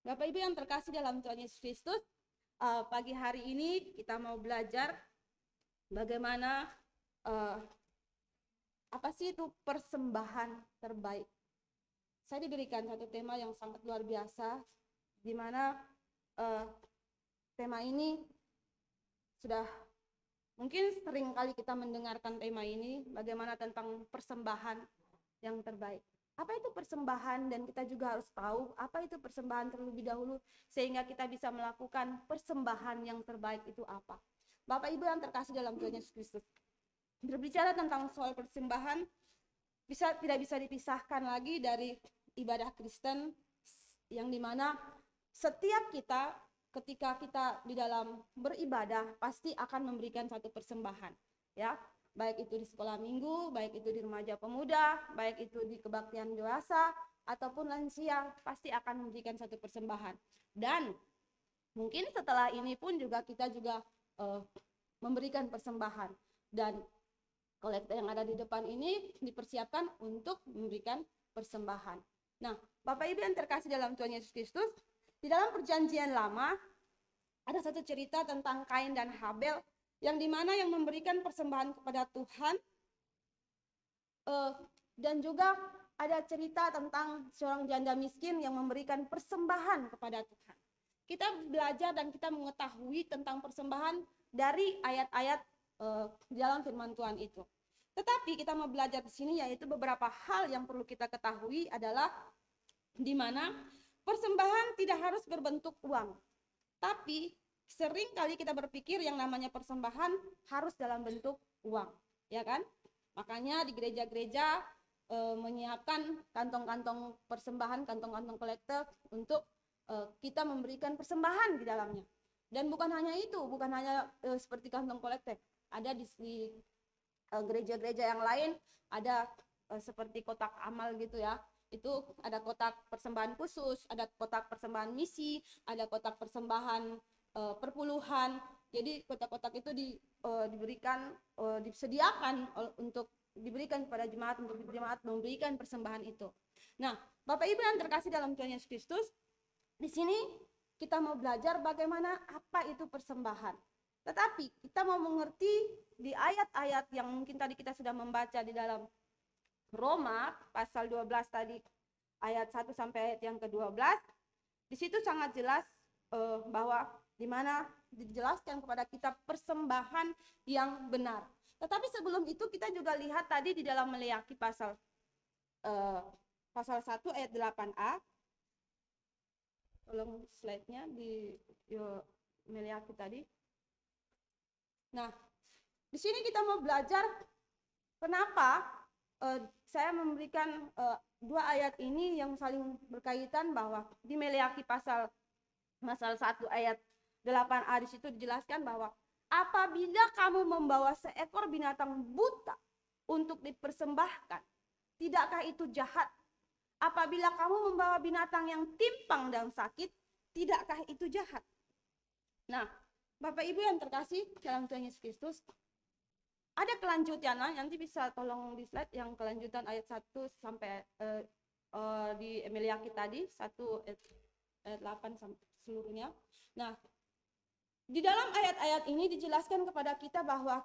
Bapak Ibu yang terkasih dalam Tuhan Yesus Kristus, pagi hari ini kita mau belajar bagaimana apa sih itu persembahan terbaik. Saya diberikan satu tema yang sangat luar biasa, di mana tema ini sudah mungkin sering kali kita mendengarkan tema ini, bagaimana tentang persembahan yang terbaik. Apa itu persembahan, dan kita juga harus tahu apa itu persembahan terlebih dahulu sehingga kita bisa melakukan persembahan yang terbaik itu apa. Bapak Ibu yang terkasih dalam Tuhan Yesus Kristus, berbicara tentang soal persembahan tidak bisa dipisahkan lagi dari ibadah Kristen, yang dimana setiap kita ketika kita di dalam beribadah pasti akan memberikan satu persembahan, ya, baik itu di sekolah minggu, baik itu di remaja pemuda, baik itu di kebaktian dewasa ataupun lansia, pasti akan memberikan satu persembahan. Dan mungkin setelah ini pun juga kita juga memberikan persembahan, dan kolektor yang ada di depan ini dipersiapkan untuk memberikan persembahan. Nah, Bapak Ibu yang terkasih dalam Tuhan Yesus Kristus, di dalam perjanjian lama ada satu cerita tentang Kain dan Habel, yang dimana yang memberikan persembahan kepada Tuhan, dan juga ada cerita tentang seorang janda miskin yang memberikan persembahan kepada Tuhan. Kita belajar dan kita mengetahui tentang persembahan dari ayat-ayat di dalam firman Tuhan itu. Tetapi kita mau belajar di sini yaitu beberapa hal yang perlu kita ketahui adalah di mana persembahan tidak harus berbentuk uang. Tapi sering kali kita berpikir yang namanya persembahan harus dalam bentuk uang, ya kan? Makanya di gereja-gereja menyiapkan kantong-kantong persembahan, kantong-kantong kolektor untuk kita memberikan persembahan di dalamnya. Dan bukan hanya itu, bukan hanya seperti kantong kolektor. Ada di gereja-gereja yang lain ada seperti kotak amal gitu ya. Itu ada kotak persembahan khusus, ada kotak persembahan misi, ada kotak persembahan perpuluhan. Jadi kotak-kotak itu diberikan, disediakan untuk diberikan kepada jemaat, untuk jemaat memberikan persembahan itu. Nah, Bapak Ibu yang terkasih dalam Tuhan Yesus Kristus, di sini kita mau belajar bagaimana apa itu persembahan. Tetapi kita mau mengerti di ayat-ayat yang mungkin tadi kita sudah membaca di dalam Roma pasal 12 tadi, ayat 1 sampai ayat yang ke-12. Di situ sangat jelas bahwa di mana dijelaskan kepada kita persembahan yang benar. Tetapi sebelum itu kita juga lihat tadi di dalam Meleakhi pasal 1 ayat 8a. Tolong slide-nya di Meleakhi tadi. Nah, di sini kita mau belajar kenapa saya memberikan dua ayat ini yang saling berkaitan, bahwa di Meleakhi pasal 1 ayat 8a di situ dijelaskan bahwa apabila kamu membawa seekor binatang buta untuk dipersembahkan, tidakkah itu jahat? Apabila kamu membawa binatang yang timpang dan sakit, tidakkah itu jahat? Nah, Bapak Ibu yang terkasih dalam Tuhan Yesus Kristus, ada kelanjutannya, nanti bisa tolong di slide yang kelanjutan ayat 1 sampai di Meleakhi tadi, 1 ayat 8 sampai seluruhnya. Nah, di dalam ayat-ayat ini dijelaskan kepada kita bahwa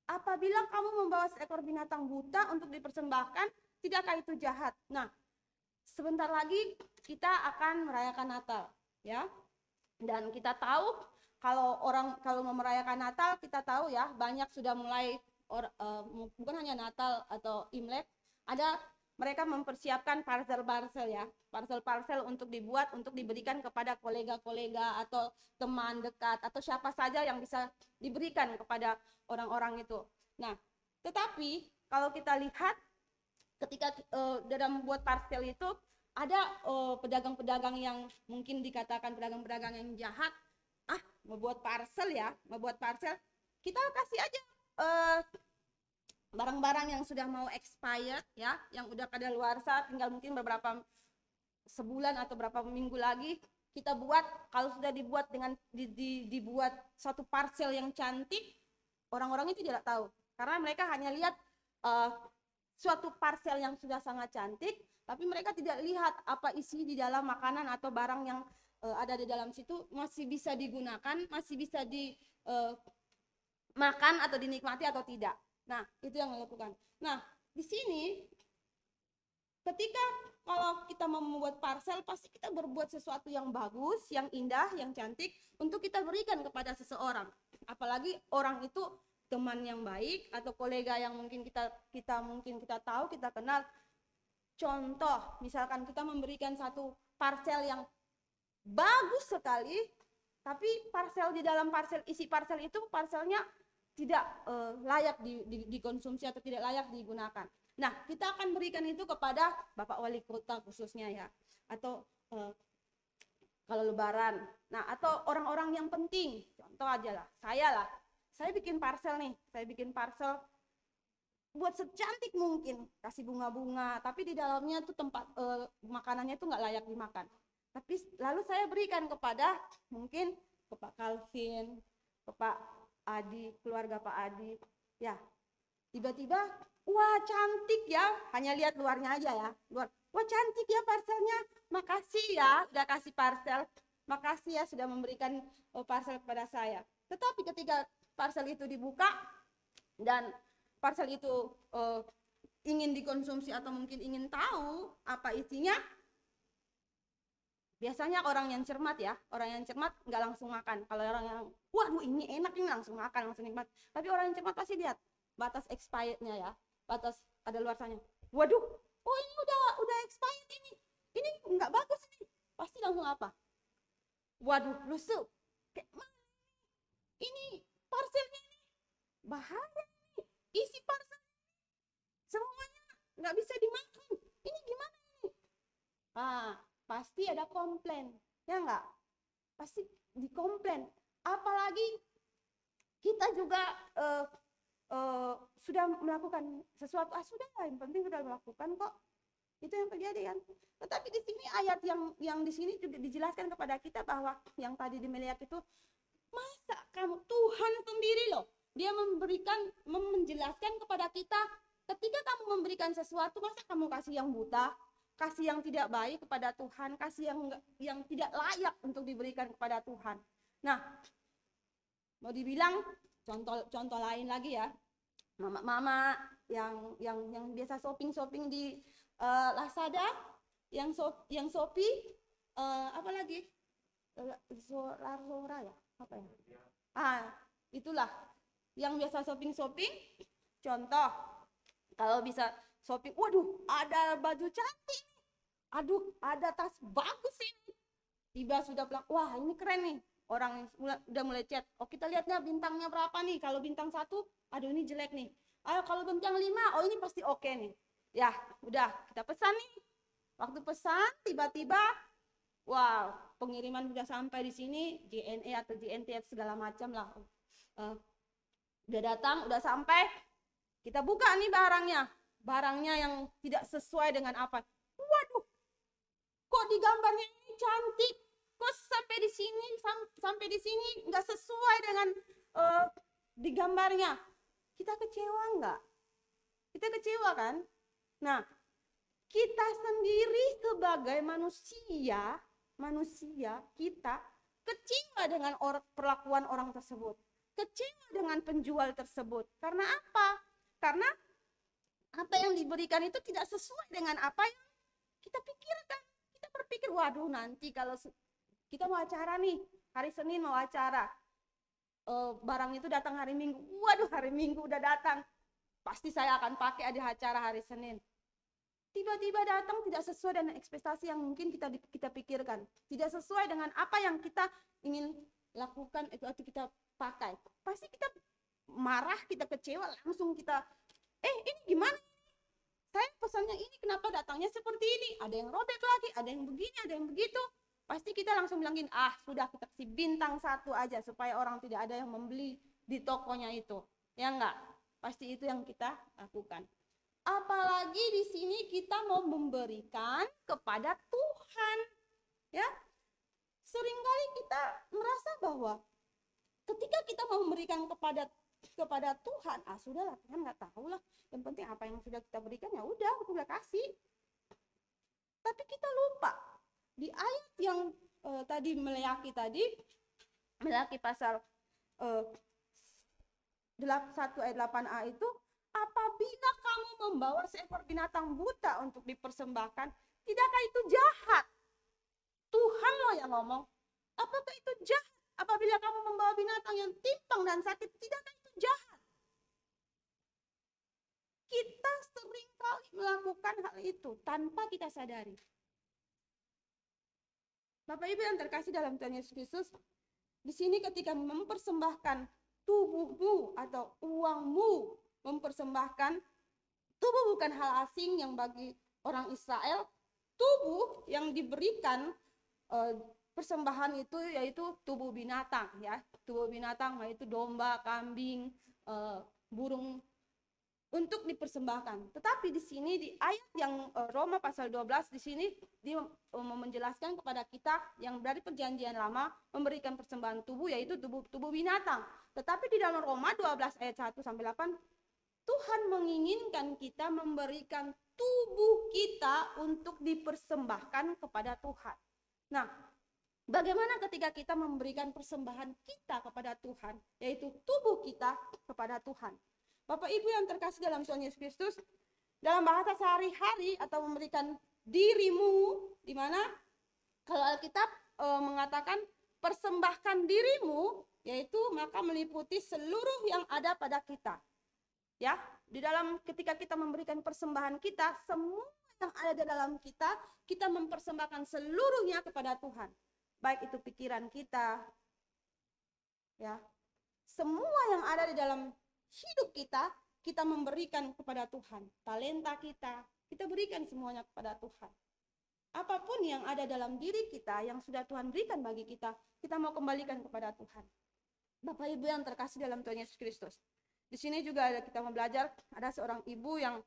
apabila kamu membawa seekor binatang buta untuk dipersembahkan, tidakkah itu jahat? Nah, sebentar lagi kita akan merayakan Natal, ya. Dan kita tahu kalau mau merayakan Natal, kita tahu ya, banyak sudah mulai bukan hanya Natal atau Imlek, ada mereka mempersiapkan parsel-parsel ya, parsel-parsel untuk dibuat untuk diberikan kepada kolega-kolega atau teman dekat atau siapa saja yang bisa diberikan kepada orang-orang itu. Nah, tetapi kalau kita lihat ketika dalam membuat parsel itu ada pedagang-pedagang yang mungkin dikatakan pedagang-pedagang yang jahat. Membuat parsel ya, membuat parsel, kita kasih aja barang-barang yang sudah mau expired ya, yang udah kadaluarsa, tinggal mungkin beberapa sebulan atau berapa minggu lagi kita buat. Kalau sudah dibuat dengan dibuat satu parsel yang cantik, orang-orang itu tidak tahu, karena mereka hanya lihat suatu parsel yang sudah sangat cantik, tapi mereka tidak lihat apa isi di dalam makanan atau barang yang ada di dalam situ masih bisa digunakan, masih bisa dimakan atau dinikmati atau tidak. Nah, itu yang dilakukan. Nah, di sini ketika kalau kita mau membuat parcel, pasti kita berbuat sesuatu yang bagus, yang indah, yang cantik untuk kita berikan kepada seseorang. Apalagi orang itu teman yang baik atau kolega yang mungkin kita tahu, kita kenal. Contoh, misalkan kita memberikan satu parcel yang bagus sekali, tapi parcel di dalam isi parcel itu parcelnya tidak layak dikonsumsi atau tidak layak digunakan. Nah, kita akan berikan itu kepada Bapak Wali Kota khususnya ya, atau kalau lebaran. Nah, atau orang-orang yang penting. Contoh aja lah, saya bikin parcel nih, buat secantik mungkin, kasih bunga-bunga, tapi di dalamnya tuh tempat makanannya tuh nggak layak dimakan. Tapi lalu saya berikan kepada mungkin ke Pak Calvin, ke Pak Adi, keluarga Pak Adi, ya tiba-tiba, wah cantik ya, hanya lihat luarnya aja ya, wah cantik ya parcelnya, makasih ya udah kasih parcel, makasih ya sudah memberikan parcel kepada saya. Tetapi ketika parcel itu dibuka dan parcel itu ingin dikonsumsi atau mungkin ingin tahu apa isinya, biasanya orang yang cermat nggak langsung makan. Kalau orang yang waduh ini enak, ini langsung makan, langsung nikmat. Tapi orang yang cermat pasti lihat batas expirednya ya, batas ada luarsanya. Waduh, oh ini udah expired ini nggak bagus ini. Pasti langsung apa? Waduh, lusuh. Kayak mana ini parcelnya ini bahaya nih, isi parcel semuanya nggak bisa dimakan. Ini gimana ini? Pasti ada komplain, ya nggak? Pasti dikomplain. Apalagi kita juga sudah melakukan sesuatu, sudah lah, yang penting sudah melakukan kok. Itu yang terjadi kan. Tetapi di sini ayat yang di sini juga dijelaskan kepada kita bahwa yang tadi di Meleak itu, masa kamu, Tuhan sendiri loh, dia menjelaskan kepada kita, ketika kamu memberikan sesuatu, masa kamu kasih yang buta, kasih yang tidak baik kepada Tuhan, kasih yang tidak layak untuk diberikan kepada Tuhan. Nah, mau dibilang contoh lain lagi ya, mama yang biasa shopping di Lazada, yang Shopee, apa lagi, Zora ya, apa ya? Itulah yang biasa shopping. Contoh, kalau bisa shopping, waduh ada baju cantik, aduh ada tas bagus ini, tiba sudah bilang wah ini keren nih, orang udah mulai chat, oh kita lihatnya bintangnya berapa nih, kalau bintang 1, aduh ini jelek nih, ayo kalau bintang 5, oh ini pasti oke nih, ya udah kita pesan nih. Waktu pesan tiba-tiba, wow, pengiriman sudah sampai di sini, JNE atau JNTF segala macam lah, udah datang, udah sampai, kita buka nih barangnya yang tidak sesuai dengan apa. Waduh, kok di gambarnya ini cantik, kok sampai di sini nggak sesuai dengan di gambarnya. Kita kecewa nggak? Kita kecewa kan? Nah, kita sendiri sebagai manusia kita kecewa dengan perlakuan orang tersebut, kecewa dengan penjual tersebut. Karena apa? Karena apa yang diberikan itu tidak sesuai dengan apa yang kita pikirkan. Kita berpikir, waduh nanti kalau kita mau acara nih, hari Senin mau acara, barang itu datang hari Minggu, waduh hari Minggu udah datang, pasti saya akan pakai di acara hari Senin. Tiba-tiba datang tidak sesuai dengan ekspektasi yang mungkin kita pikirkan, tidak sesuai dengan apa yang kita ingin lakukan atau kita pakai. Pasti kita marah, kita kecewa, langsung kita ini gimana? Saya pesannya ini kenapa datangnya seperti ini? Ada yang robek lagi, ada yang begini, ada yang begitu. Pasti kita langsung bilangin, sudah kita kasih bintang 1 aja supaya orang tidak ada yang membeli di tokonya itu. Ya enggak? Pasti itu yang kita lakukan. Apalagi di sini kita mau memberikan kepada Tuhan. Ya. Seringkali kita merasa bahwa ketika kita mau memberikan kepada Tuhan, sudahlah Tuhan nggak tahu lah, yang penting apa yang sudah kita berikan ya udah, aku udah kasih. Tapi kita lupa di ayat yang tadi Meleaki pasal 1 ayat 8a itu, apabila kamu membawa seekor binatang buta untuk dipersembahkan, tidakkah itu jahat? Tuhan loh yang ngomong. Apakah itu jahat? Apabila kamu membawa binatang yang timpang dan sakit, tidakkah itu jahat? Kita seringkali melakukan hal itu tanpa kita sadari. Bapak Ibu yang terkasih dalam Tuhan Yesus Kristus, di sini ketika mempersembahkan tubuhmu atau uangmu, mempersembahkan tubuh bukan hal asing yang bagi orang Israel. Tubuh yang diberikan persembahan itu yaitu tubuh binatang, ya, tubuh binatang yaitu domba, kambing, burung untuk dipersembahkan. Tetapi di sini di ayat yang Roma pasal 12 di sini dia menjelaskan kepada kita yang dari perjanjian lama memberikan persembahan tubuh yaitu tubuh binatang. Tetapi di dalam Roma 12 ayat 1 sampai 8 Tuhan menginginkan kita memberikan tubuh kita untuk dipersembahkan kepada Tuhan. Nah, bagaimana ketika kita memberikan persembahan kita kepada Tuhan, yaitu tubuh kita kepada Tuhan? Bapak Ibu yang terkasih dalam Tuhan Yesus Kristus, dalam bahasa sehari-hari atau memberikan dirimu, di mana kalau Alkitab mengatakan persembahkan dirimu, yaitu maka meliputi seluruh yang ada pada kita. Ya, di dalam ketika kita memberikan persembahan kita, semua yang ada di dalam kita, kita mempersembahkan seluruhnya kepada Tuhan. Baik itu pikiran kita, ya, semua yang ada di dalam hidup kita, kita memberikan kepada Tuhan. Talenta kita berikan semuanya kepada Tuhan. Apapun yang ada dalam diri kita, yang sudah Tuhan berikan bagi kita mau kembalikan kepada Tuhan. Bapak Ibu yang terkasih dalam Tuhan Yesus Kristus. Di sini juga kita mau belajar, ada seorang ibu yang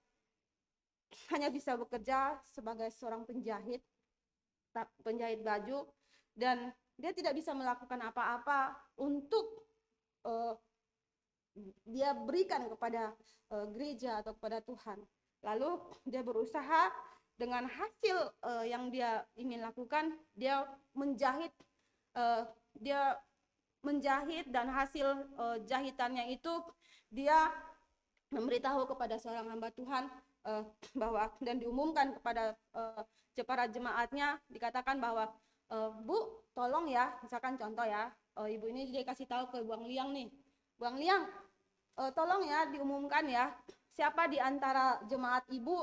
hanya bisa bekerja sebagai seorang penjahit baju, dan dia tidak bisa melakukan apa-apa untuk dia berikan kepada gereja atau kepada Tuhan. Lalu dia berusaha dengan hasil yang dia ingin lakukan, dia menjahit dan hasil jahitannya itu dia memberitahu kepada seorang hamba Tuhan bahwa dan diumumkan kepada para jemaatnya, dikatakan bahwa Bu, tolong ya, misalkan contoh ya, ibu ini dia kasih tahu ke Bang Liang nih, Bang Liang, tolong ya diumumkan ya, siapa di antara jemaat ibu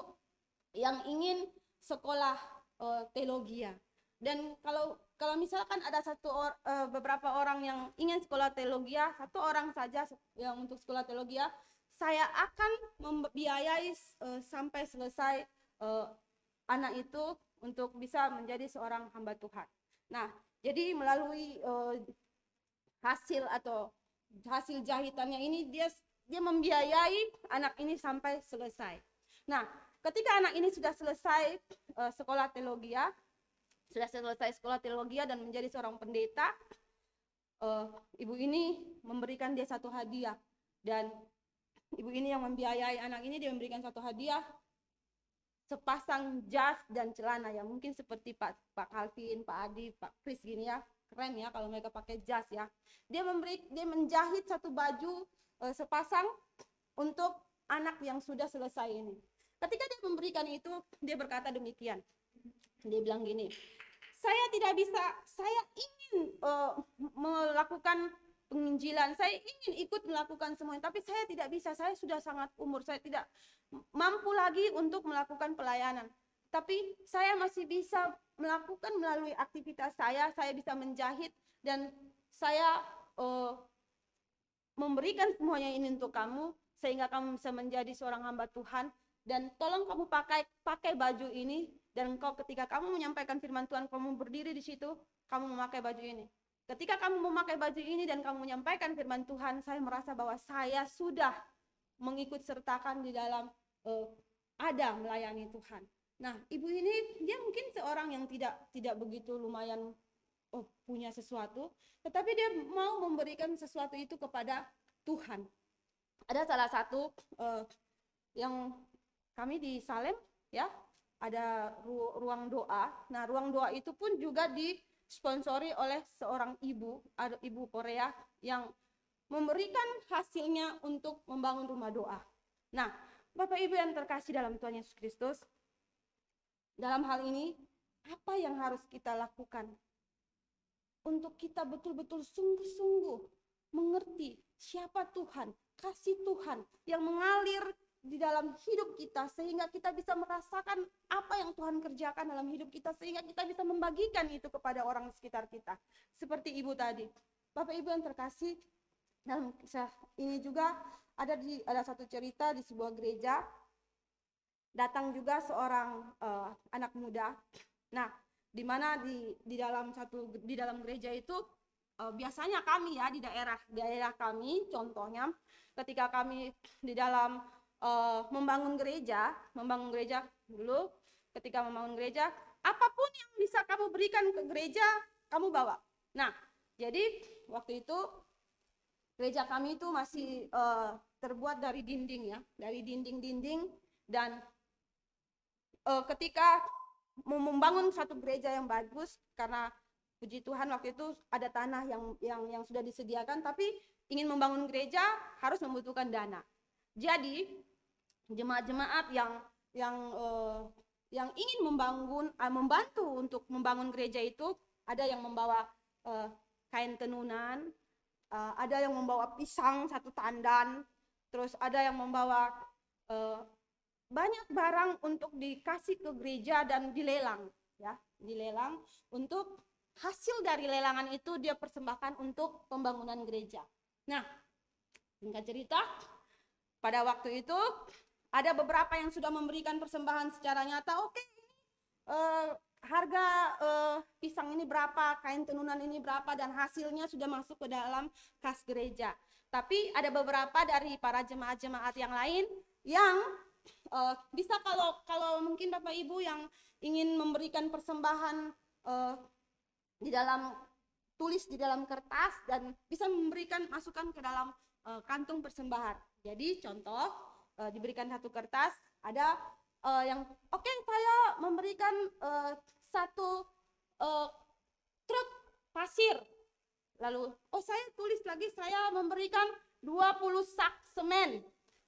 yang ingin sekolah teologi. Dan kalau misalkan ada beberapa orang yang ingin sekolah teologi, satu orang saja yang untuk sekolah teologi, saya akan membiayai sampai selesai anak itu untuk bisa menjadi seorang hamba Tuhan. Nah, jadi melalui hasil jahitannya ini dia membiayai anak ini sampai selesai. Nah, ketika anak ini sudah selesai sekolah teologi dan menjadi seorang pendeta, ibu ini memberikan dia satu hadiah, dan ibu ini yang membiayai anak ini, dia memberikan satu hadiah, sepasang jas dan celana ya, mungkin seperti Pak Calvin, Pak Adi, Pak Chris gini ya, keren ya kalau mereka pakai jas ya. Dia menjahit satu baju sepasang untuk anak yang sudah selesai ini. Ketika dia memberikan itu, dia berkata demikian. Dia bilang gini, saya ingin melakukan penginjilan, saya ingin ikut melakukan semuanya, tapi saya tidak bisa, saya sudah sangat umur, saya tidak mampu lagi untuk melakukan pelayanan. Tapi saya masih bisa melakukan melalui aktivitas saya bisa menjahit, dan saya memberikan semuanya ini untuk kamu, sehingga kamu bisa menjadi seorang hamba Tuhan. Dan tolong kamu pakai baju ini, dan engkau ketika kamu menyampaikan firman Tuhan, kamu berdiri di situ, kamu memakai baju ini. Ketika kamu memakai baju ini dan kamu menyampaikan firman Tuhan, saya merasa bahwa saya sudah mengikut sertakan di dalam ada melayani Tuhan. Nah, ibu ini dia mungkin seorang yang tidak begitu lumayan punya sesuatu, tetapi dia mau memberikan sesuatu itu kepada Tuhan. Ada salah satu yang kami di Salem ya, ada ruang doa. Nah, ruang doa itu pun juga disponsori oleh seorang ibu, ada ibu Korea yang memberikan hasilnya untuk membangun rumah doa. Nah, Bapak Ibu yang terkasih dalam Tuhan Yesus Kristus, dalam hal ini apa yang harus kita lakukan untuk kita betul-betul sungguh-sungguh mengerti siapa Tuhan, kasih Tuhan yang mengalir di dalam hidup kita sehingga kita bisa merasakan apa yang Tuhan kerjakan dalam hidup kita sehingga kita bisa membagikan itu kepada orang di sekitar kita. Seperti ibu tadi. Bapak Ibu yang terkasih, dalam kisah ini juga ada satu cerita di sebuah gereja, datang juga seorang anak muda. Nah, di mana di dalam gereja itu biasanya kami ya di daerah kami, contohnya ketika kami di dalam membangun gereja dulu, ketika membangun gereja, apapun yang bisa kamu berikan ke gereja kamu bawa. Nah, jadi waktu itu gereja kami itu masih terbuat dari dinding ya, dari dinding dan ketika membangun satu gereja yang bagus, karena puji Tuhan waktu itu ada tanah yang sudah disediakan, tapi ingin membangun gereja harus membutuhkan dana. Jadi jemaat-jemaat yang ingin membantu untuk membangun gereja itu, ada yang membawa kain tenunan, ada yang membawa pisang satu tandan, terus ada yang membawa banyak barang untuk dikasih ke gereja dan dilelang ya, dilelang. Untuk hasil dari lelangan itu dia persembahkan untuk pembangunan gereja. Nah, singkat cerita, pada waktu itu ada beberapa yang sudah memberikan persembahan secara nyata. Oke, harga pisang ini berapa, kain tenunan ini berapa, dan hasilnya sudah masuk ke dalam kas gereja. Tapi ada beberapa dari para jemaat-jemaat yang lain yang bisa, kalau mungkin Bapak Ibu yang ingin memberikan persembahan di dalam tulis di dalam kertas dan bisa memberikan masukan ke dalam kantung persembahan. Jadi contoh diberikan satu kertas, ada yang oke, saya memberikan satu truk pasir. Lalu saya tulis lagi, saya memberikan 20 sak semen.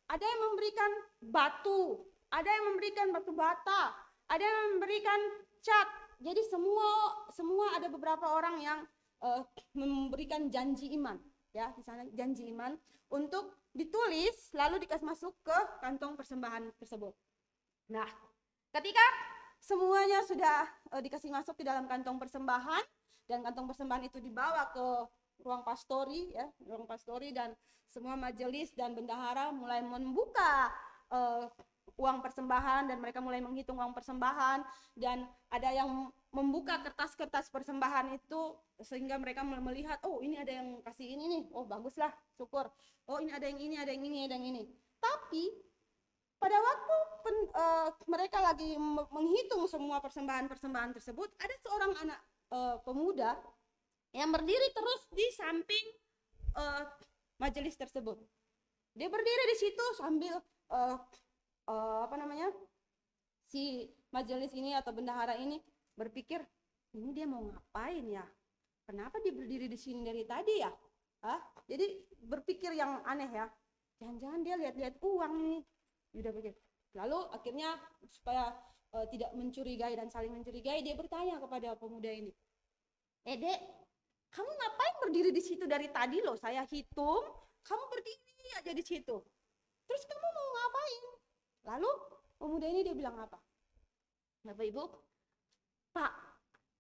Ada yang memberikan batu, ada yang memberikan batu bata, ada yang memberikan cat. Jadi semua ada beberapa orang yang memberikan janji iman ya, di sana janji iman untuk ditulis lalu dikasih masuk ke kantong persembahan tersebut. Nah, ketika semuanya sudah dikasih masuk di dalam kantong persembahan dan kantong persembahan itu dibawa ke ruang pastori ya, ruang pastori, dan semua majelis dan bendahara mulai membuka uang persembahan dan mereka mulai menghitung uang persembahan, dan ada yang membuka kertas-kertas persembahan itu sehingga mereka melihat, oh ini ada yang kasih ini nih, oh baguslah, syukur, oh ini ada yang ini, ada yang ini, ada yang ini. Tapi pada waktu mereka lagi menghitung semua persembahan-persembahan tersebut, ada seorang anak pemuda yang berdiri terus di samping majelis tersebut. Dia berdiri di situ sambil si majelis ini atau bendahara ini berpikir, ini dia mau ngapain ya? Kenapa dia berdiri di sini dari tadi ya? Jadi berpikir yang aneh ya. Jangan-jangan dia lihat-lihat uang nih. Udah pikir. Lalu akhirnya supaya tidak mencurigai dan saling mencurigai, dia bertanya kepada pemuda ini, Dek, kamu ngapain berdiri di situ dari tadi loh? Saya hitung, kamu berdiri aja di situ. Terus kamu mau ngapain? Lalu pemuda ini dia bilang apa? Bapak Ibu, Pak,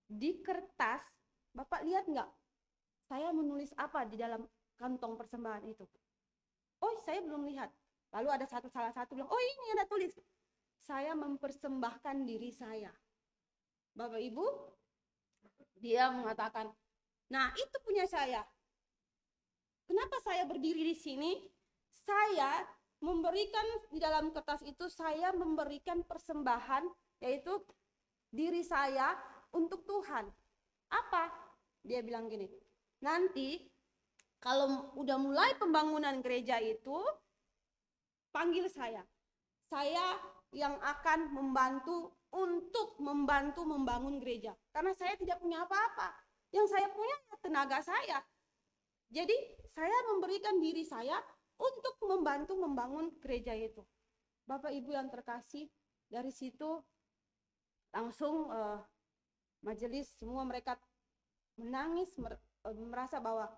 di kertas Bapak lihat nggak? Saya menulis apa di dalam kantong persembahan itu? Oh, saya belum lihat. Lalu ada salah satu bilang, oh ini ada tulis, saya mempersembahkan diri saya. Bapak Ibu, dia mengatakan, nah itu punya saya. Kenapa saya berdiri di sini? Saya memberikan di dalam kertas itu, saya memberikan persembahan, yaitu diri saya untuk Tuhan. Apa? Dia bilang gini, nanti kalau udah mulai pembangunan gereja itu, panggil saya. Saya yang akan membantu untuk membangun gereja. Karena saya tidak punya apa-apa. Yang saya punya tenaga saya. Jadi saya memberikan diri saya untuk membantu membangun gereja itu. Bapak Ibu yang terkasih, dari situ langsung majelis semua mereka menangis, merasa bahwa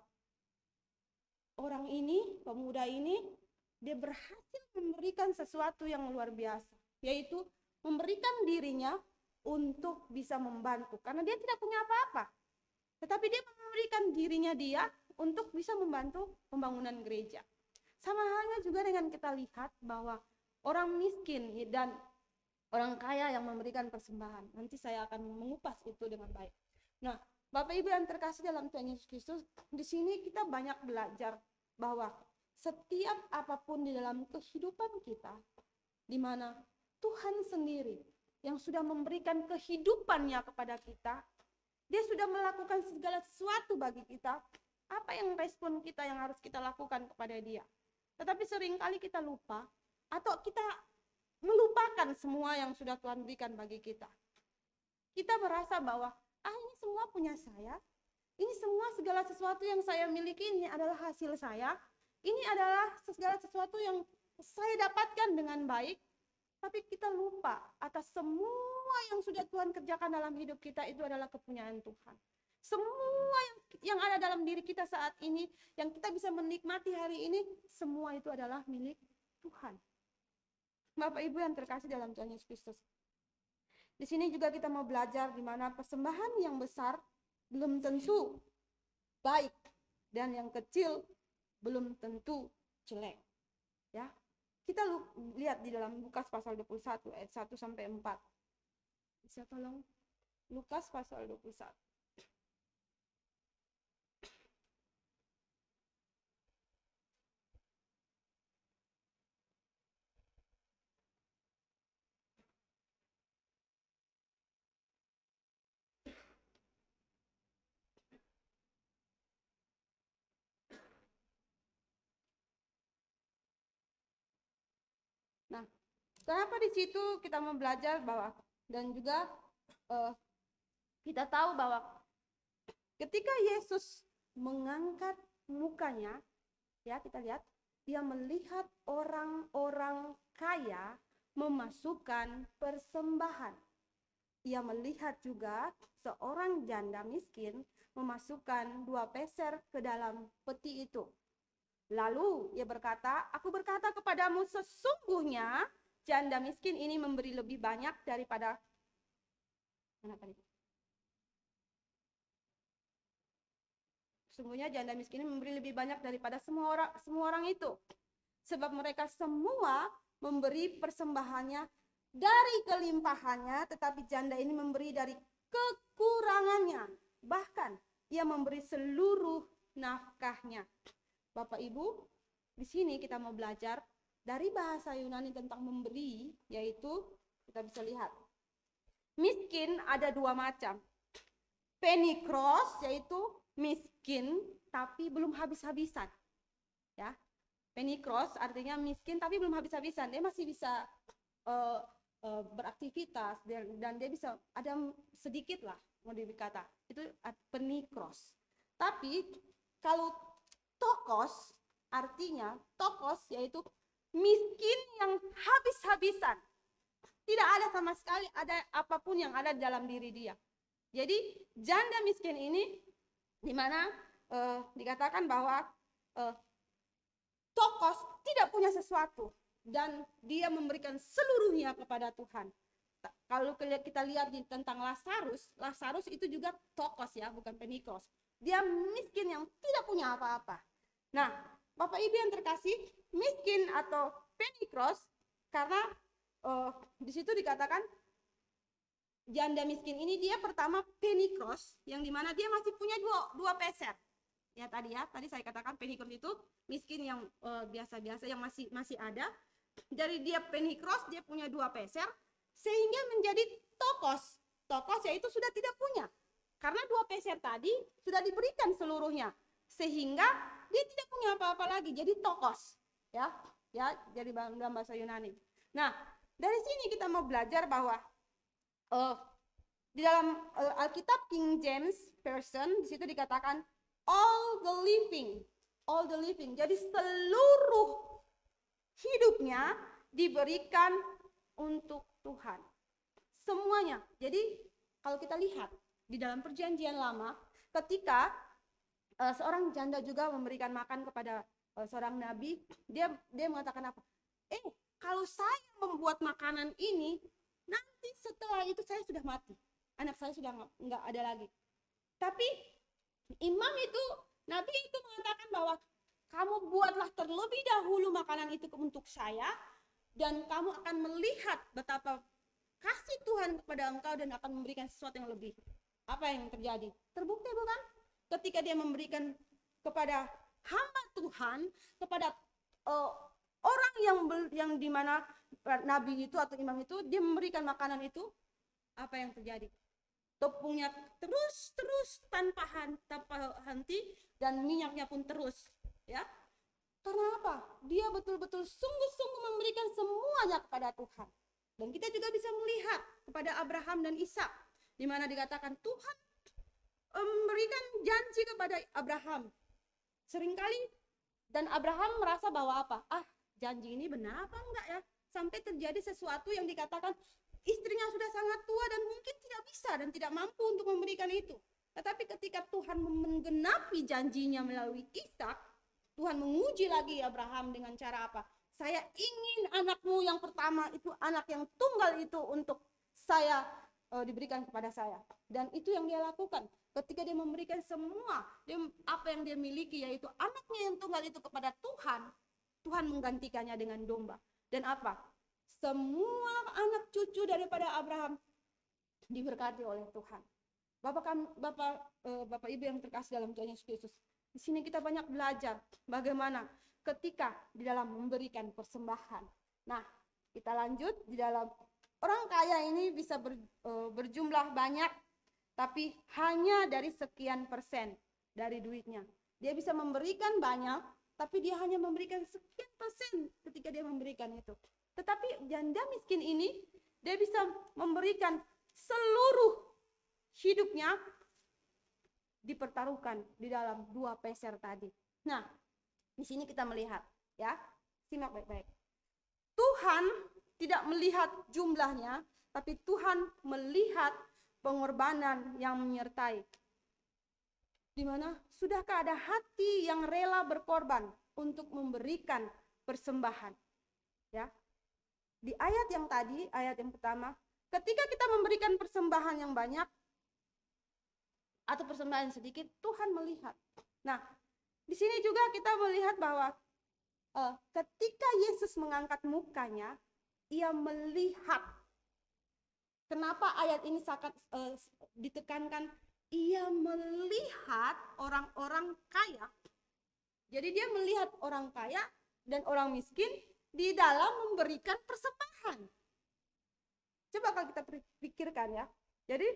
orang ini, pemuda ini, dia berhasil memberikan sesuatu yang luar biasa, yaitu memberikan dirinya untuk bisa membantu, karena dia tidak punya apa-apa, tetapi dia memberikan dirinya dia untuk bisa membantu pembangunan gereja. Sama halnya juga dengan kita lihat bahwa orang miskin dan orang kaya yang memberikan persembahan. Nanti saya akan mengupas itu dengan baik. Nah, Bapak Ibu yang terkasih dalam Tuhan Yesus Kristus, di sini kita banyak belajar bahwa setiap apapun di dalam kehidupan kita, di mana Tuhan sendiri yang sudah memberikan kehidupannya kepada kita, dia sudah melakukan segala sesuatu bagi kita. Apa yang respon kita yang harus kita lakukan kepada dia? Tetapi seringkali kita lupa atau kita melupakan semua yang sudah Tuhan berikan bagi kita. Kita merasa bahwa ini semua punya saya, ini semua segala sesuatu yang saya miliki ini adalah hasil saya, ini adalah segala sesuatu yang saya dapatkan dengan baik. Tapi kita lupa atas semua yang sudah Tuhan kerjakan dalam hidup kita itu adalah kepunyaan Tuhan. Semua yang ada dalam diri kita saat ini, yang kita bisa menikmati hari ini, semua itu adalah milik Tuhan. Bapak Ibu yang terkasih dalam Tuhan Yesus Kristus. Di sini juga kita mau belajar di mana persembahan yang besar belum tentu baik dan yang kecil belum tentu jelek. Ya. Kita lihat di dalam Lukas pasal 21 ayat 1 sampai 4. Bisa tolong Lukas pasal 21. Nah, kenapa di situ kita mau belajar bahwa dan juga kita tahu bahwa ketika Yesus mengangkat mukanya, ya kita lihat dia melihat orang-orang kaya memasukkan persembahan. Ia melihat juga seorang janda miskin memasukkan 2 peser ke dalam peti itu. Lalu ia berkata, aku berkata kepadamu sesungguhnya janda miskin ini memberi lebih banyak daripada mana tadi? Sesungguhnya janda miskin ini memberi lebih banyak daripada semua orang itu. Sebab mereka semua memberi persembahannya dari kelimpahannya, tetapi janda ini memberi dari kekurangannya. Bahkan ia memberi seluruh nafkahnya. Bapak Ibu, di sini kita mau belajar dari bahasa Yunani tentang memberi, yaitu kita bisa lihat. Miskin ada 2 macam. Penikros yaitu miskin tapi belum habis-habisan. Ya. Penikros artinya miskin tapi belum habis-habisan. Dia masih bisa beraktivitas dan dia bisa ada sedikit lah mau dikata. Itu penikros. Tapi kalau tokos, artinya tokos yaitu miskin yang habis-habisan. Tidak ada sama sekali ada apapun yang ada di dalam diri dia. Jadi janda miskin ini di mana dikatakan bahwa tokos tidak punya sesuatu dan dia memberikan seluruhnya kepada Tuhan. Kalau kita lihat tentang Lazarus itu juga tokos ya, bukan penikros. Dia miskin yang tidak punya apa-apa. Nah, Bapak Ibu yang terkasih, miskin atau penikros karena di situ dikatakan janda miskin ini dia pertama penikros yang dimana dia masih punya 2 peser. Ya tadi saya katakan penikros itu miskin yang biasa-biasa yang masih ada. Dari dia penikros dia punya 2 peser sehingga menjadi tokos. Tokos yaitu sudah tidak punya. Karena 2 peser tadi sudah diberikan seluruhnya sehingga dia tidak punya apa-apa lagi, jadi tokos, ya jadi dalam bahasa Yunani. Nah, dari sini kita mau belajar bahwa Di dalam Alkitab King James Version di situ dikatakan all the living. Jadi seluruh hidupnya diberikan untuk Tuhan. Semuanya. Jadi kalau kita lihat di dalam perjanjian lama, ketika seorang janda juga memberikan makan kepada seorang nabi, dia mengatakan apa? Kalau saya membuat makanan ini, nanti setelah itu saya sudah mati. Anak saya sudah nggak ada lagi. Tapi imam itu, nabi itu mengatakan bahwa kamu buatlah terlebih dahulu makanan itu untuk saya, dan kamu akan melihat betapa kasih Tuhan kepada engkau dan akan memberikan sesuatu yang lebih. Apa yang terjadi? Terbukti bukan? Ketika dia memberikan kepada hamba Tuhan, kepada orang yang dimana nabi itu atau imam itu, dia memberikan makanan itu, apa yang terjadi? Tepungnya terus tanpa henti, dan minyaknya pun terus, ya. Karena apa? Dia betul-betul sungguh-sungguh memberikan semuanya kepada Tuhan. Dan kita juga bisa melihat kepada Abraham dan Ishak, di mana dikatakan Tuhan memberikan janji kepada Abraham. Seringkali dan Abraham merasa bahwa apa? Janji ini benar apa enggak ya? Sampai terjadi sesuatu yang dikatakan istrinya sudah sangat tua dan mungkin tidak bisa dan tidak mampu untuk memberikan itu. Tetapi ketika Tuhan menggenapi janjinya melalui Ishak, Tuhan menguji lagi Abraham dengan cara apa? Saya ingin anakmu yang pertama itu, anak yang tunggal itu untuk saya diberikan kepada saya. Dan itu yang dia lakukan. Ketika dia memberikan semua apa yang dia miliki, yaitu anaknya yang tunggal itu kepada Tuhan, Tuhan menggantikannya dengan domba. Dan apa? Semua anak cucu daripada Abraham diberkati oleh Tuhan. Bapak Ibu yang terkasih dalam Tuhan Yesus Kristus, di sini kita banyak belajar bagaimana ketika di dalam memberikan persembahan. Nah, kita lanjut di dalam orang kaya ini bisa berjumlah banyak, tapi hanya dari sekian persen dari duitnya. Dia bisa memberikan banyak, tapi dia hanya memberikan sekian persen ketika dia memberikan itu. Tetapi janda miskin ini, dia bisa memberikan seluruh hidupnya, dipertaruhkan di dalam 2 peser tadi. Nah, di sini kita melihat, ya, simak baik-baik. Tuhan tidak melihat jumlahnya, tapi Tuhan melihat pengorbanan yang menyertai. Di mana sudahkah ada hati yang rela berkorban untuk memberikan persembahan? Ya. Di ayat yang tadi, ayat yang pertama, ketika kita memberikan persembahan yang banyak atau persembahan sedikit, Tuhan melihat. Nah, di sini juga kita melihat bahwa ketika Yesus mengangkat mukanya, ia melihat. Kenapa ayat ini sangat ditekankan? Ia melihat orang-orang kaya. Jadi dia melihat orang kaya dan orang miskin di dalam memberikan persembahan. Coba kalau kita pikirkan ya. Jadi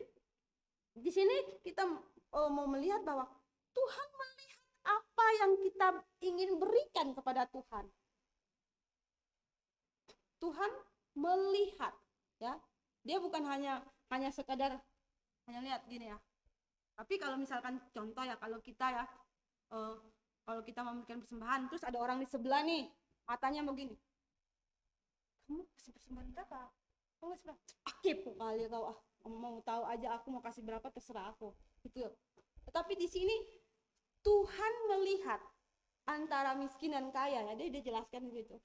di sini kita mau melihat bahwa Tuhan melihat apa yang kita ingin berikan kepada Tuhan. Tuhan melihat, ya. Dia bukan hanya sekadar hanya lihat gini ya. Tapi kalau misalkan contoh ya, kalau kita ya kalau kita memberikan persembahan, terus ada orang di sebelah nih, matanya begini. Kamu kasih persembahan berapa? Kamu kasih berapa? Kepo kali kau, mau tahu aja aku mau kasih berapa, terserah aku. Gitu. Tetapi di sini Tuhan melihat antara miskin dan kaya, ya. Dia jelaskan begitu.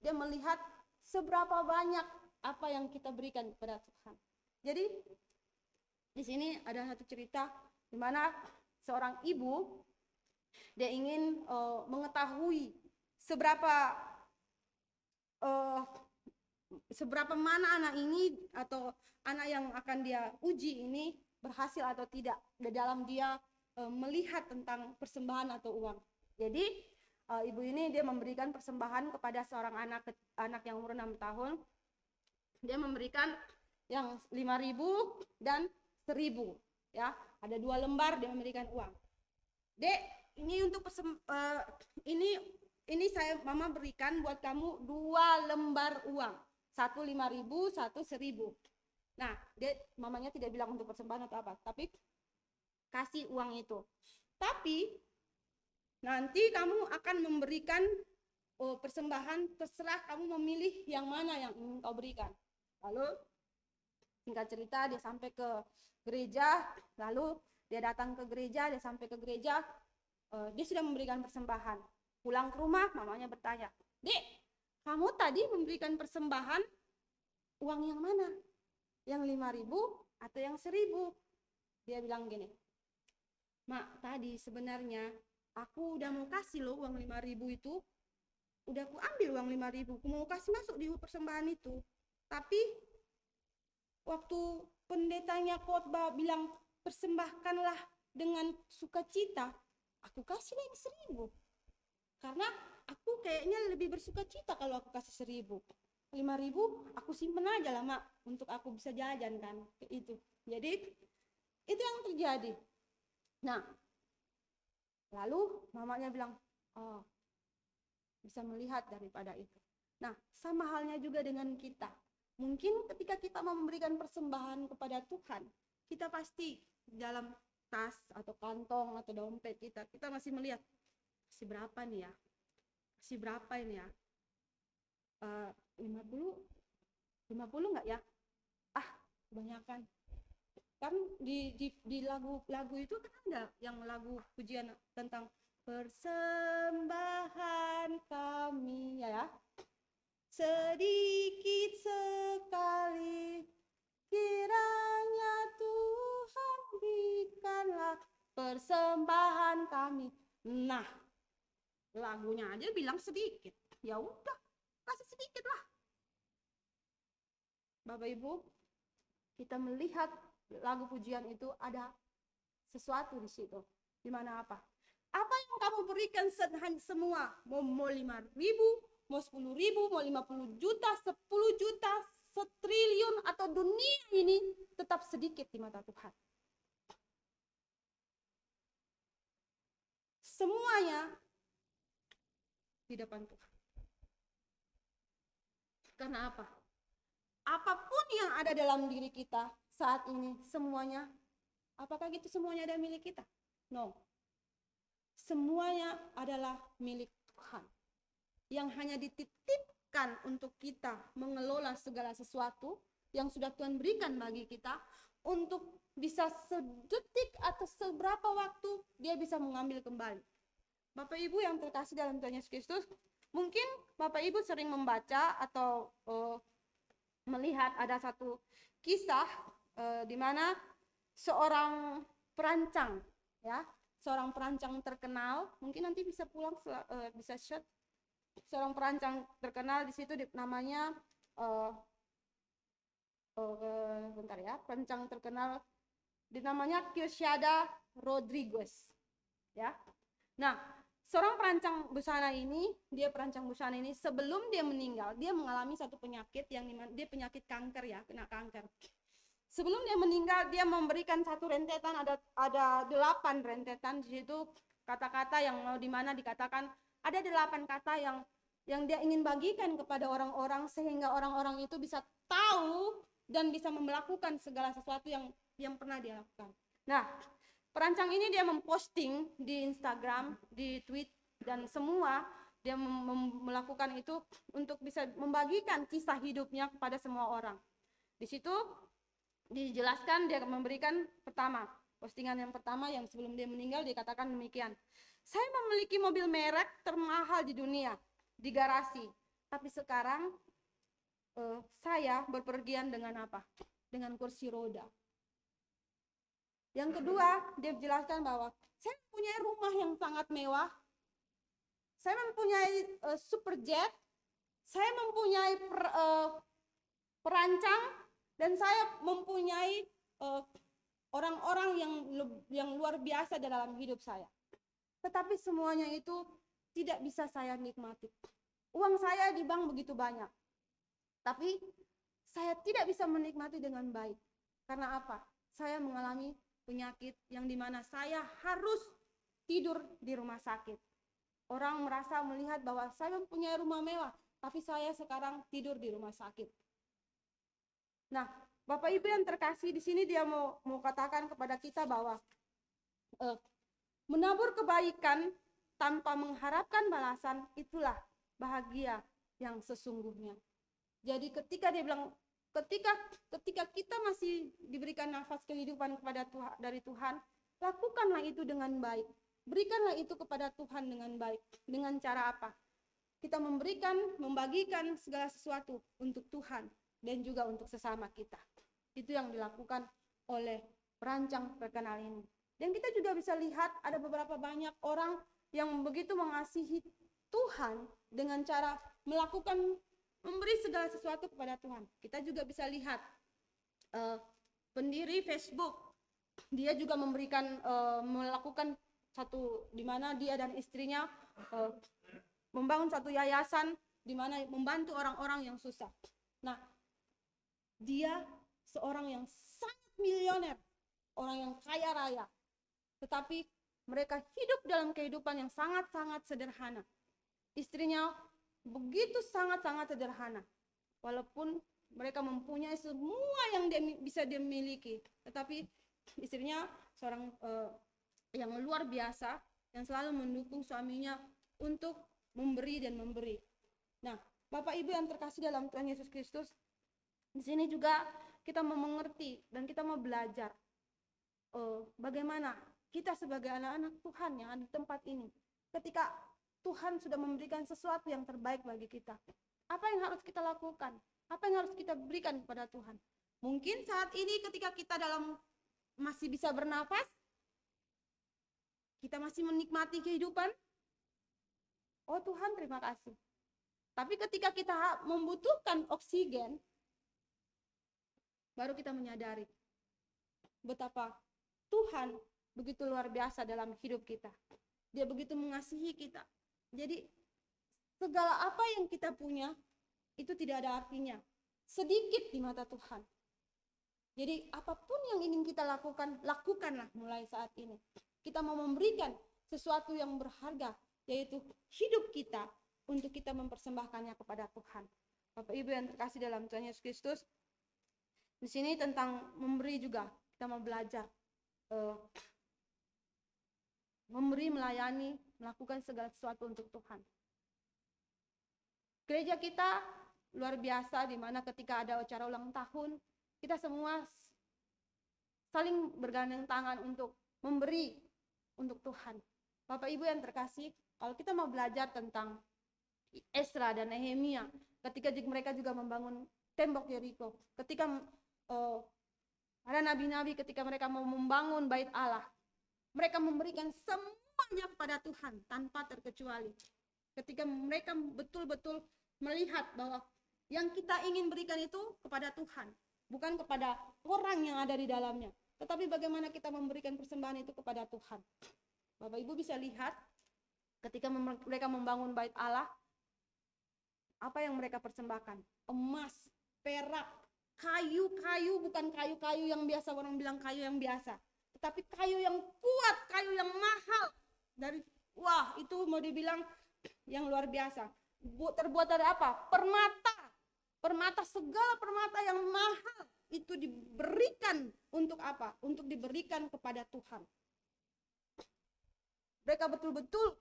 Dia melihat seberapa banyak apa yang kita berikan kepada Tuhan. Jadi di sini ada satu cerita di mana seorang ibu, dia ingin mengetahui seberapa mana anak ini atau anak yang akan dia uji ini berhasil atau tidak di dalam dia melihat tentang persembahan atau uang. Jadi ibu ini dia memberikan persembahan kepada seorang anak yang umur 6 tahun. Dia memberikan yang 5.000 dan 1.000, ya. Ada 2 lembar dia memberikan uang. Dek, ini untuk ini saya mama berikan buat kamu 2 lembar uang. 1 5.000, 1 1.000. Nah, mamanya tidak bilang untuk persembahan atau apa, tapi kasih uang itu. Tapi nanti kamu akan memberikan persembahan, terserah kamu memilih yang mana yang ingin kau berikan. Lalu singkat cerita dia sampai ke gereja, lalu dia datang ke gereja, dia sampai ke gereja, dia sudah memberikan persembahan. Pulang ke rumah, mamanya bertanya, "Dek, kamu tadi memberikan persembahan uang yang mana? Yang 5.000 atau yang 1.000?" Dia bilang gini, "Mak, tadi sebenarnya aku udah mau kasih loh uang 5.000 itu. Udah aku ambil uang 5.000, aku mau kasih masuk di persembahan itu. Tapi waktu pendetanya khotbah bilang persembahkanlah dengan sukacita, aku kasih lagi 1.000. Karena aku kayaknya lebih bersukacita kalau aku kasih 1.000. 5.000 aku simpen aja lah, Mak, untuk aku bisa jajan kan." Itu. Jadi itu yang terjadi. Nah, lalu mamanya bilang, "Oh, bisa melihat daripada itu." Nah, sama halnya juga dengan kita. Mungkin ketika kita mau memberikan persembahan kepada Tuhan, kita pasti dalam tas atau kantong atau dompet kita masih melihat, kasih berapa nih ya? Kasih berapa ini ya? 50 nggak ya? Ah, kebanyakan. Kan di lagu itu kan ada yang lagu pujian tentang persembahan kami ya, sedikit sekali kiranya Tuhan berikanlah persembahan kami. Nah, lagunya aja bilang sedikit, ya udah kasih sedikit lah. Bapak Ibu, kita melihat lagu pujian itu ada sesuatu di situ. Di mana apa? Apa yang kamu berikan semua, mau 5.000, mau 10.000, mau 50 juta, 10 juta, 1.000.000.000 atau dunia ini tetap sedikit di mata Tuhan. Semuanya di depan Tuhan. Karena apa? Apapun yang ada dalam diri kita saat ini, semuanya, apakah itu semuanya ada milik kita? No. Semuanya adalah milik Tuhan. Yang hanya dititipkan untuk kita mengelola segala sesuatu yang sudah Tuhan berikan bagi kita, untuk bisa sedetik atau seberapa waktu dia bisa mengambil kembali. Bapak Ibu yang terkasih dalam Tuhan Yesus Kristus, mungkin Bapak Ibu sering membaca atau melihat ada satu kisah di mana seorang perancang, ya, seorang perancang terkenal, mungkin nanti bisa pulang bisa shot, seorang perancang terkenal di situ namanya bentar ya, perancang terkenal namanya Quixada Rodriguez, ya. Nah, seorang perancang busana ini, sebelum dia meninggal, dia mengalami satu penyakit yang dia penyakit kanker ya, kena kanker. Sebelum dia meninggal, dia memberikan satu rentetan, ada 8 rentetan di situ, kata-kata yang mau dimana dikatakan ada 8 kata yang dia ingin bagikan kepada orang-orang sehingga orang-orang itu bisa tahu dan bisa melakukan segala sesuatu yang pernah dia lakukan. Nah, perancang ini dia memposting di Instagram, di tweet, dan semua dia melakukan itu untuk bisa membagikan kisah hidupnya kepada semua orang. Di situ dijelaskan, dia memberikan postingan yang pertama yang sebelum dia meninggal, dia katakan demikian: "Saya memiliki mobil merek termahal di dunia di garasi, tapi sekarang saya berpergian dengan apa? Dengan kursi roda." Yang kedua, dia menjelaskan bahwa saya mempunyai rumah yang sangat mewah, saya mempunyai superjet, saya mempunyai perancang, dan saya mempunyai orang-orang yang luar biasa dalam hidup saya. Tetapi semuanya itu tidak bisa saya nikmati. Uang saya di bank begitu banyak, tapi saya tidak bisa menikmati dengan baik. Karena apa? Saya mengalami penyakit yang dimana saya harus tidur di rumah sakit. Orang merasa melihat bahwa saya mempunyai rumah mewah, tapi saya sekarang tidur di rumah sakit. Nah, Bapak Ibu yang terkasih, di sini dia mau katakan kepada kita bahwa menabur kebaikan tanpa mengharapkan balasan itulah bahagia yang sesungguhnya. Jadi ketika dia bilang ketika kita masih diberikan nafas kehidupan kepada Tuhan, dari Tuhan, lakukanlah itu dengan baik. Berikanlah itu kepada Tuhan dengan baik. Dengan cara apa? Kita membagikan segala sesuatu untuk Tuhan dan juga untuk sesama kita. Itu yang dilakukan oleh perancang terkenal ini. Dan kita juga bisa lihat ada beberapa banyak orang yang begitu mengasihi Tuhan dengan cara memberi segala sesuatu kepada Tuhan. Kita juga bisa lihat pendiri Facebook, dia juga melakukan satu, di mana dia dan istrinya membangun satu yayasan di mana membantu orang-orang yang susah. Nah, dia seorang yang sangat milioner, orang yang kaya raya, tetapi mereka hidup dalam kehidupan yang sangat-sangat sederhana. Istrinya begitu sangat-sangat sederhana, walaupun mereka mempunyai semua yang bisa dia miliki, tetapi istrinya seorang yang luar biasa, yang selalu mendukung suaminya untuk memberi dan memberi. Nah, Bapak Ibu yang terkasih dalam Tuhan Yesus Kristus, di sini juga kita mau mengerti dan kita mau belajar bagaimana kita sebagai anak-anak Tuhan yang ada di tempat ini, ketika Tuhan sudah memberikan sesuatu yang terbaik bagi kita, apa yang harus kita lakukan? Apa yang harus kita berikan kepada Tuhan? Mungkin saat ini ketika kita masih bisa bernafas, kita masih menikmati kehidupan, oh Tuhan terima kasih. Tapi ketika kita membutuhkan oksigen, baru kita menyadari betapa Tuhan begitu luar biasa dalam hidup kita. Dia begitu mengasihi kita. Jadi segala apa yang kita punya itu tidak ada artinya, sedikit di mata Tuhan. Jadi apapun yang ingin kita lakukan, lakukanlah mulai saat ini. Kita mau memberikan sesuatu yang berharga, yaitu hidup kita, untuk kita mempersembahkannya kepada Tuhan. Bapak Ibu yang terkasih dalam Tuhan Yesus Kristus, di sini tentang memberi juga kita mau belajar memberi, melayani, melakukan segala sesuatu untuk Tuhan. Gereja kita luar biasa, di mana ketika ada acara ulang tahun, kita semua saling bergandeng tangan untuk memberi untuk Tuhan. Bapak Ibu yang terkasih, kalau kita mau belajar tentang Ezra dan Nehemia, ketika mereka juga membangun tembok Yeriko, ketika ada nabi-nabi, ketika mereka mau membangun bait Allah, mereka memberikan semuanya kepada Tuhan tanpa terkecuali. Ketika mereka betul-betul melihat bahwa yang kita ingin berikan itu kepada Tuhan, bukan kepada orang yang ada di dalamnya, tetapi bagaimana kita memberikan persembahan itu kepada Tuhan. Bapak Ibu bisa lihat ketika mereka membangun bait Allah, apa yang mereka persembahkan? Emas, perak, kayu-kayu, bukan kayu-kayu yang biasa orang bilang kayu yang biasa, tetapi kayu yang kuat, kayu yang mahal. Itu mau dibilang yang luar biasa. Terbuat dari apa? Permata, segala permata yang mahal itu diberikan untuk apa? Untuk diberikan kepada Tuhan. Mereka betul-betul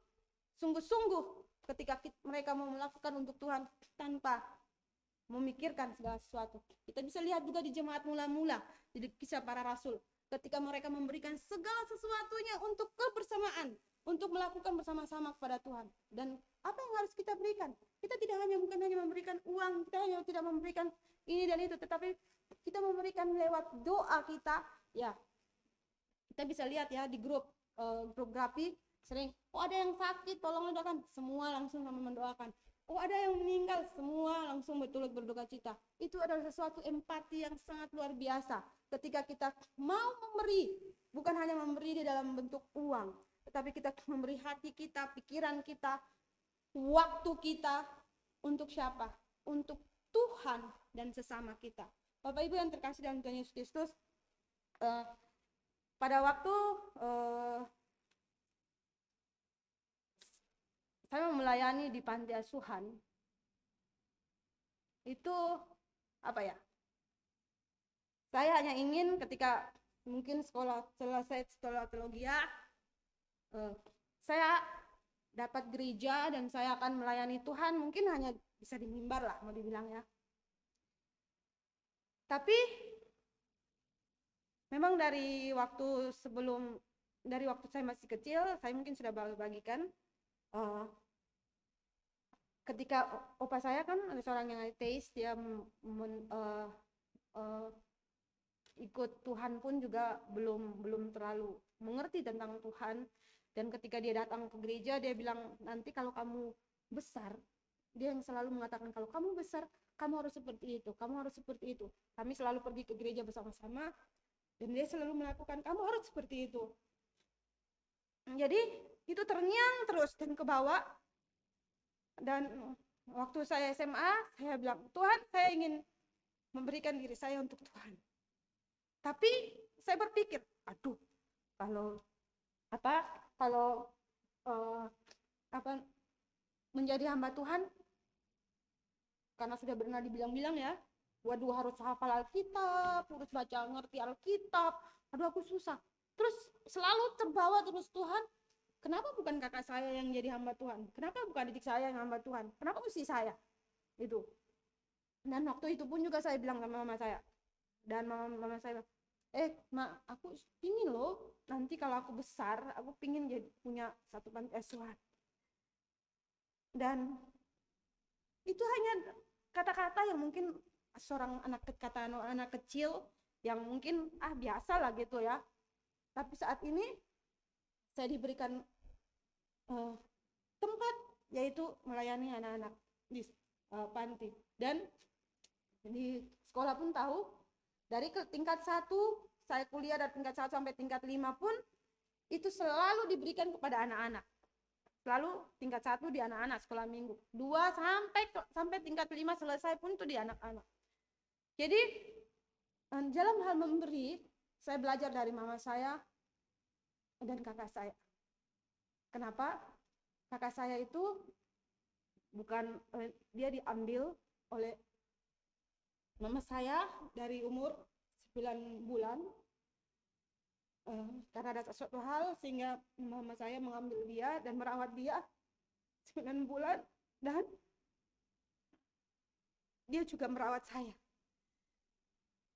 sungguh-sungguh ketika mereka mau melakukan untuk Tuhan tanpa memikirkan segala sesuatu. Kita bisa lihat juga di jemaat mula-mula, di kisah para rasul, ketika mereka memberikan segala sesuatunya untuk kebersamaan, untuk melakukan bersama-sama kepada Tuhan. Dan apa yang harus kita berikan? Kita bukan hanya memberikan uang, kita hanya tidak memberikan ini dan itu, tetapi kita memberikan lewat doa kita. Ya, kita bisa lihat ya di grup grafi sering, ada yang sakit, tolong doakan, semua langsung sama mendoakan. Ada yang meninggal, semua langsung betul berduka cita. Itu adalah sesuatu empati yang sangat luar biasa. Ketika kita mau memberi, bukan hanya memberi di dalam bentuk uang, tetapi kita memberi hati kita, pikiran kita, waktu kita, untuk siapa? Untuk Tuhan dan sesama kita. Bapak Ibu yang terkasih dalam Tuhan Yesus Kristus, pada waktu saya melayani di panti asuhan, itu Saya hanya ingin ketika mungkin selesai sekolah teologi, saya dapat gereja dan saya akan melayani Tuhan, mungkin hanya bisa di mimbar lah mau dibilang ya. Tapi memang dari waktu saya masih kecil, saya mungkin sudah bagikan ketika opa saya kan ada seorang yang ateis, dia ikut Tuhan pun juga belum terlalu mengerti tentang Tuhan. Dan ketika dia datang ke gereja, dia bilang, nanti kalau kamu besar, dia yang selalu mengatakan, kalau kamu besar, kamu harus seperti itu, kamu harus seperti itu. Kami selalu pergi ke gereja bersama-sama, dan dia selalu melakukan, kamu harus seperti itu. Jadi itu terngiang terus dan ke bawah. Dan waktu saya SMA, saya bilang, Tuhan, saya ingin memberikan diri saya untuk Tuhan. Tapi saya berpikir, aduh, kalau menjadi hamba Tuhan, karena sudah pernah dibilang-bilang ya, waduh harus hafal Alkitab, harus baca ngerti Alkitab, aduh aku susah. Terus selalu terbawa terus Tuhan, kenapa bukan kakak saya yang jadi hamba Tuhan? Kenapa bukan adik saya yang hamba Tuhan? Kenapa mesti saya? Itu. Dan waktu itu pun juga saya bilang sama mama saya. Dan mama saya bilang, mak, aku pingin loh, nanti kalau aku besar, aku pingin jadi punya satu panti asuhan. Dan itu hanya kata-kata yang mungkin seorang anak kecil yang mungkin biasa lah gitu ya. Tapi saat ini saya diberikan tempat, yaitu melayani anak-anak di panti. Dan di sekolah pun tahu, dari tingkat 1 saya kuliah dari tingkat 1 sampai tingkat 5 pun itu selalu diberikan kepada anak-anak. Selalu tingkat 1 di anak-anak sekolah minggu, 2 sampai tingkat 5 selesai pun itu di anak-anak. Jadi dalam hal memberi, saya belajar dari mama saya dan kakak saya. Kenapa? Kakak saya itu bukan dia diambil oleh mama saya dari umur 9 bulan karena ada sesuatu hal sehingga mama saya mengambil dia dan merawat dia 9 bulan, dan dia juga merawat saya.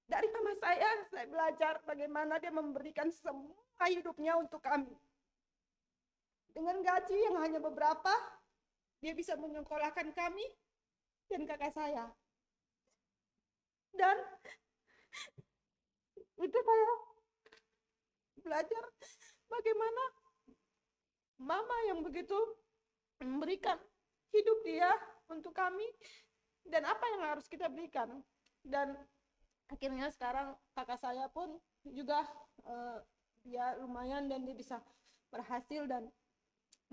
Dari mama saya belajar bagaimana dia memberikan semua hidupnya untuk kami. Dengan gaji yang hanya beberapa, dia bisa menyekolahkan kami dan kakak saya. Dan itu saya belajar bagaimana mama yang begitu memberikan hidup dia untuk kami dan apa yang harus kita berikan. Dan akhirnya sekarang kakak saya pun juga dia lumayan dan dia bisa berhasil dan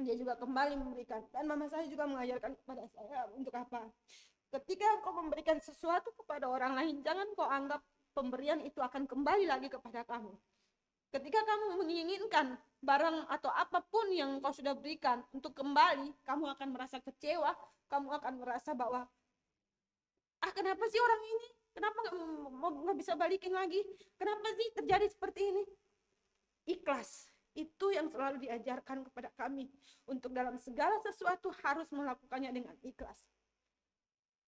dia juga kembali memberikan. Dan mama saya juga mengajarkan kepada saya untuk apa? Ketika kau memberikan sesuatu kepada orang lain, jangan kau anggap pemberian itu akan kembali lagi kepada kamu. Ketika kamu menginginkan barang atau apapun yang kau sudah berikan untuk kembali, kamu akan merasa kecewa, kamu akan merasa bahwa kenapa sih orang ini? Kenapa nggak bisa balikin lagi? Kenapa sih terjadi seperti ini? Ikhlas. Itu yang selalu diajarkan kepada kami. Untuk dalam segala sesuatu harus melakukannya dengan ikhlas.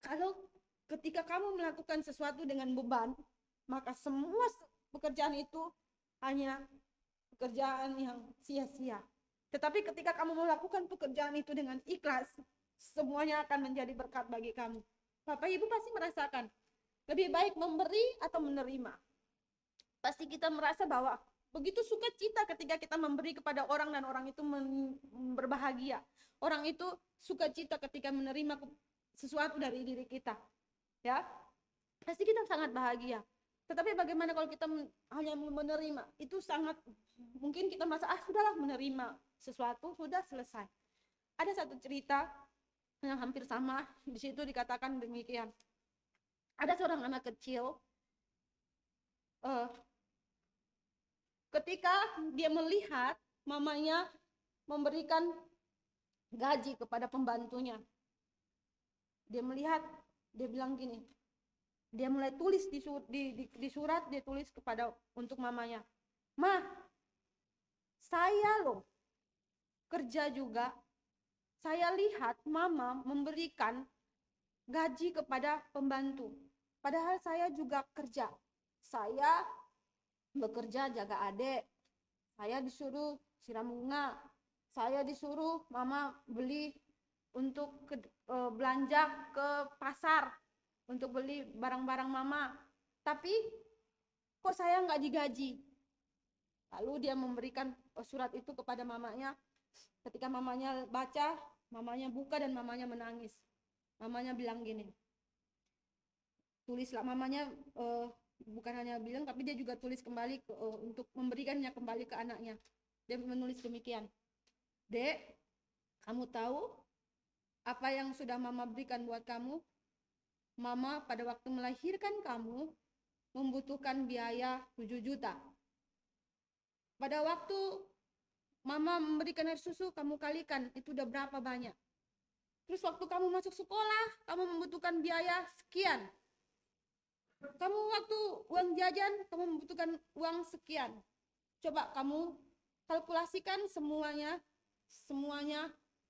Kalau ketika kamu melakukan sesuatu dengan beban, maka semua pekerjaan itu hanya pekerjaan yang sia-sia. Tetapi ketika kamu melakukan pekerjaan itu dengan ikhlas, semuanya akan menjadi berkat bagi kamu. Bapak Ibu pasti merasakan, lebih baik memberi atau menerima. Pasti kita merasa bahwa begitu sukacita ketika kita memberi kepada orang dan orang itu berbahagia. Orang itu sukacita ketika menerima sesuatu dari diri kita. Ya, pasti kita sangat bahagia. Tetapi bagaimana kalau kita hanya menerima? Itu sangat, mungkin kita merasa, sudahlah menerima sesuatu, sudah selesai. Ada satu cerita yang hampir sama, di situ dikatakan demikian. Ada seorang anak kecil, ketika dia melihat mamanya memberikan gaji kepada pembantunya, dia melihat, dia bilang gini, Dia mulai tulis di surat, dia tulis untuk mamanya. Ma, saya loh kerja juga. Saya lihat mama memberikan gaji kepada pembantu. Padahal saya juga kerja. Saya bekerja jaga adik. Saya disuruh siram bunga. Saya disuruh mama beli untuk belanja ke pasar. Untuk beli barang-barang mama. Tapi kok saya nggak digaji? Lalu dia memberikan surat itu kepada mamanya. Ketika mamanya baca, mamanya buka dan mamanya menangis. Mamanya bilang gini, tulislah mamanya, bukan hanya bilang tapi dia juga tulis kembali untuk memberikannya kembali ke anaknya. Dia menulis demikian, Dek, kamu tahu apa yang sudah mama berikan buat kamu? Mama pada waktu melahirkan kamu membutuhkan biaya 7 juta. Pada waktu mama memberikan air susu, kamu kalikan, itu udah berapa banyak. Terus waktu kamu masuk sekolah, kamu membutuhkan biaya sekian. Kamu waktu uang jajan, kamu membutuhkan uang sekian. Coba kamu kalkulasikan semuanya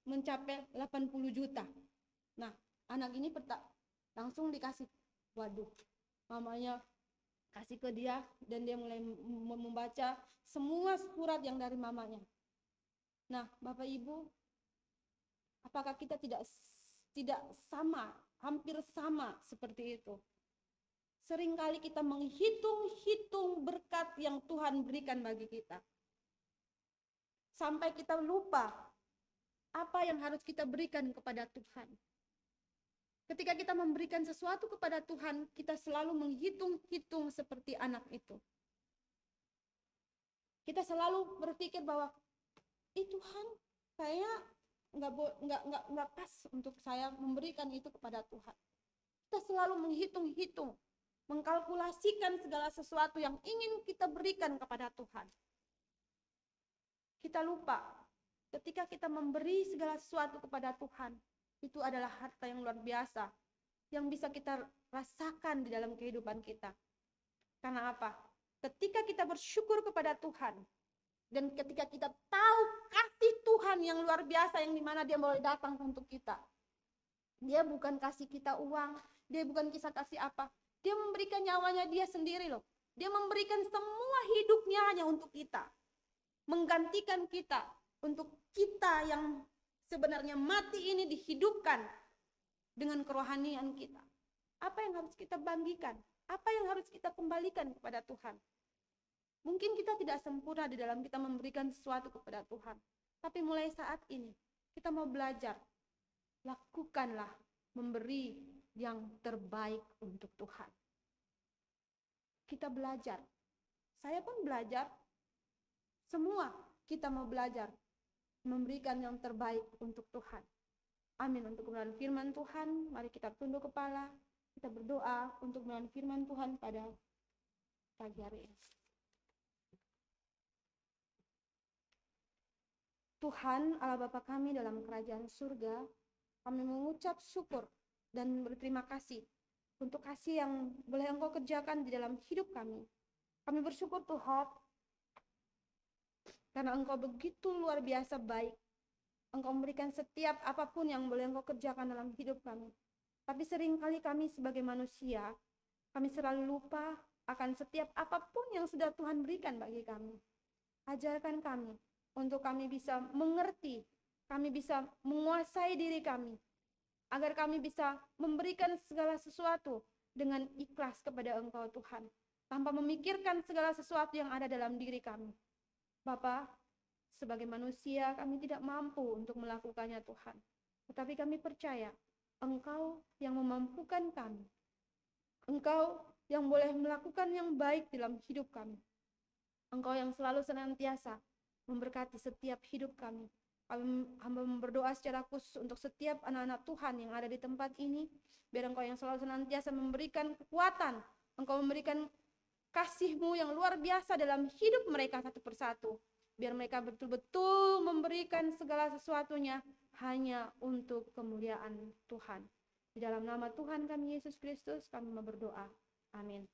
mencapai 80 juta. Nah, anak ini langsung dikasih. Waduh, mamanya kasih ke dia dan dia mulai membaca semua surat yang dari mamanya. Nah, Bapak Ibu, apakah kita tidak sama, hampir sama seperti itu? Seringkali kita menghitung-hitung berkat yang Tuhan berikan bagi kita. Sampai kita lupa apa yang harus kita berikan kepada Tuhan. Ketika kita memberikan sesuatu kepada Tuhan, kita selalu menghitung-hitung seperti anak itu. Kita selalu berpikir bahwa, Tuhan, kayaknya nggak pas untuk saya memberikan itu kepada Tuhan. Kita selalu menghitung-hitung, mengkalkulasikan segala sesuatu yang ingin kita berikan kepada Tuhan. Kita lupa, ketika kita memberi segala sesuatu kepada Tuhan, itu adalah harta yang luar biasa, yang bisa kita rasakan di dalam kehidupan kita. Karena apa? Ketika kita bersyukur kepada Tuhan, dan ketika kita tahu kasih Tuhan yang luar biasa yang dimana dia boleh datang untuk kita. Dia bukan kasih kita uang, dia bukan kisah kasih apa. Dia memberikan nyawanya dia sendiri loh. Dia memberikan semua hidupnya hanya untuk kita. Menggantikan kita, untuk kita yang sebenarnya mati ini dihidupkan dengan kerohanian kita. Apa yang harus kita bagikan? Apa yang harus kita kembalikan kepada Tuhan? Mungkin kita tidak sempurna di dalam kita memberikan sesuatu kepada Tuhan. Tapi mulai saat ini, kita mau belajar. Lakukanlah memberi yang terbaik untuk Tuhan. Kita belajar. Saya pun belajar. Semua kita mau belajar. Memberikan yang terbaik untuk Tuhan. Amin. Untuk kebenaran firman Tuhan, mari kita tunduk kepala. Kita berdoa untuk kebenaran firman Tuhan pada pagi hari ini. Tuhan Allah Bapa kami dalam kerajaan surga, kami mengucap syukur dan berterima kasih untuk kasih yang boleh Engkau kerjakan di dalam hidup kami. Kami bersyukur Tuhan, karena Engkau begitu luar biasa baik. Engkau memberikan setiap apapun yang boleh Engkau kerjakan dalam hidup kami. Tapi seringkali kami sebagai manusia, kami selalu lupa akan setiap apapun yang sudah Tuhan berikan bagi kami. Ajarkan kami untuk kami bisa mengerti, kami bisa menguasai diri kami, agar kami bisa memberikan segala sesuatu dengan ikhlas kepada Engkau Tuhan, tanpa memikirkan segala sesuatu yang ada dalam diri kami. Bapa, sebagai manusia kami tidak mampu untuk melakukannya Tuhan, tetapi kami percaya Engkau yang memampukan kami, Engkau yang boleh melakukan yang baik dalam hidup kami, Engkau yang selalu senantiasa memberkati setiap hidup kami. Kami hamba berdoa secara khusus untuk setiap anak-anak Tuhan yang ada di tempat ini. Biar Engkau yang selalu senantiasa memberikan kekuatan. Engkau memberikan kasih-Mu yang luar biasa dalam hidup mereka satu persatu. Biar mereka betul-betul memberikan segala sesuatunya hanya untuk kemuliaan Tuhan. Di dalam nama Tuhan kami Yesus Kristus kami berdoa. Amin.